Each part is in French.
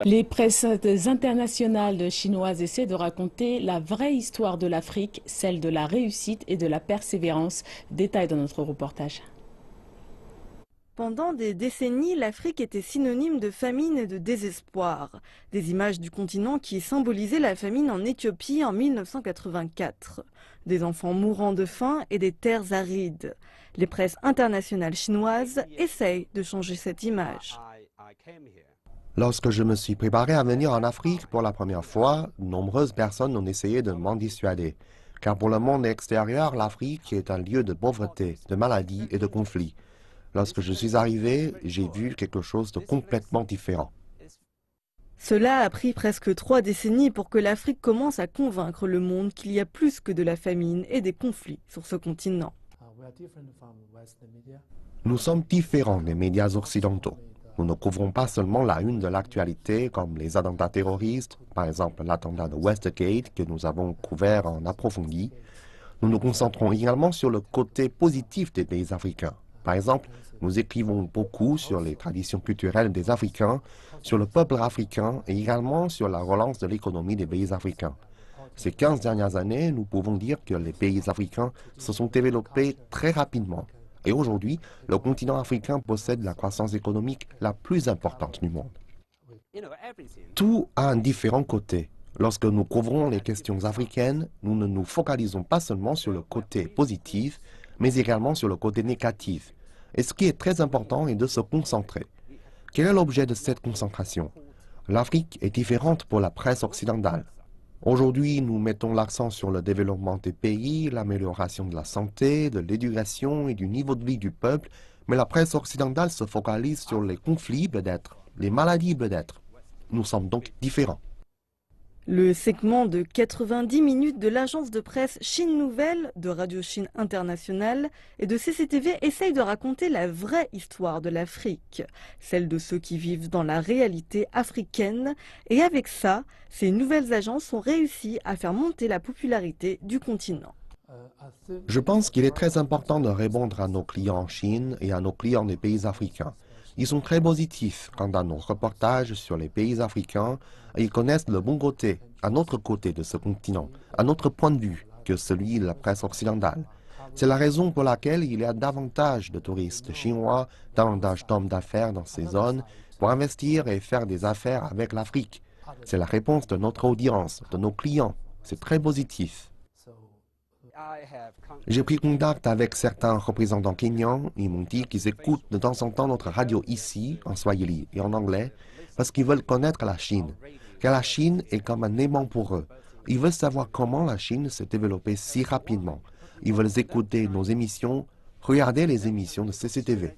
Les presses internationales chinoises essaient de raconter la vraie histoire de l'Afrique, celle de la réussite et de la persévérance. Détail dans notre reportage. Pendant des décennies, l'Afrique était synonyme de famine et de désespoir. Des images du continent qui symbolisaient la famine en Éthiopie en 1984. Des enfants mourant de faim et des terres arides. Les presses internationales chinoises essayent de changer cette image. Lorsque je me suis préparé à venir en Afrique pour la première fois, nombreuses personnes ont essayé de m'en dissuader. Car pour le monde extérieur, l'Afrique est un lieu de pauvreté, de maladies et de conflits. Lorsque je suis arrivé, j'ai vu quelque chose de complètement différent. Cela a pris presque 3 décennies pour que l'Afrique commence à convaincre le monde qu'il y a plus que de la famine et des conflits sur ce continent. Nous sommes différents des médias occidentaux. Nous ne couvrons pas seulement la une de l'actualité comme les attentats terroristes, par exemple l'attentat de Westgate que nous avons couvert en approfondi. Nous nous concentrons également sur le côté positif des pays africains. Par exemple, nous écrivons beaucoup sur les traditions culturelles des Africains, sur le peuple africain et également sur la relance de l'économie des pays africains. Ces 15 dernières années, nous pouvons dire que les pays africains se sont développés très rapidement. Et aujourd'hui, le continent africain possède la croissance économique la plus importante du monde. Tout a un différent côté. Lorsque nous couvrons les questions africaines, nous ne nous focalisons pas seulement sur le côté positif, mais également sur le côté négatif. Et ce qui est très important est de se concentrer. Quel est l'objet de cette concentration? L'Afrique est différente pour la presse occidentale. Aujourd'hui, nous mettons l'accent sur le développement des pays, l'amélioration de la santé, de l'éducation et du niveau de vie du peuple, mais la presse occidentale se focalise sur les conflits peut-être, les maladies peut-être. Nous sommes donc différents. Le segment de 90 minutes de l'agence de presse Chine Nouvelle, de Radio Chine Internationale et de CCTV essaye de raconter la vraie histoire de l'Afrique, celle de ceux qui vivent dans la réalité africaine. Et avec ça, ces nouvelles agences ont réussi à faire monter la popularité du continent. Je pense qu'il est très important de répondre à nos clients en Chine et à nos clients des pays africains. Ils sont très positifs quant à nos reportages sur les pays africains et ils connaissent le bon côté, à notre côté de ce continent, à notre point de vue que celui de la presse occidentale. C'est la raison pour laquelle il y a davantage de touristes chinois, davantage d'hommes d'affaires dans ces zones pour investir et faire des affaires avec l'Afrique. C'est la réponse de notre audience, de nos clients. C'est très positif. J'ai pris contact avec certains représentants kenyans. Ils m'ont dit qu'ils écoutent de temps en temps notre radio ici, en swahili et en anglais, parce qu'ils veulent connaître la Chine. Car la Chine est comme un aimant pour eux. Ils veulent savoir comment la Chine s'est développée si rapidement. Ils veulent écouter nos émissions, regarder les émissions de CCTV.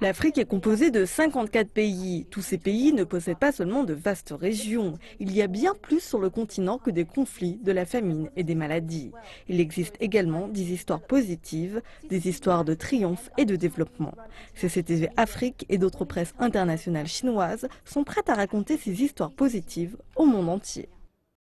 L'Afrique est composée de 54 pays. Tous ces pays ne possèdent pas seulement de vastes régions. Il y a bien plus sur le continent que des conflits, de la famine et des maladies. Il existe également des histoires positives, des histoires de triomphe et de développement. CCTV Afrique et d'autres presses internationales chinoises sont prêtes à raconter ces histoires positives au monde entier.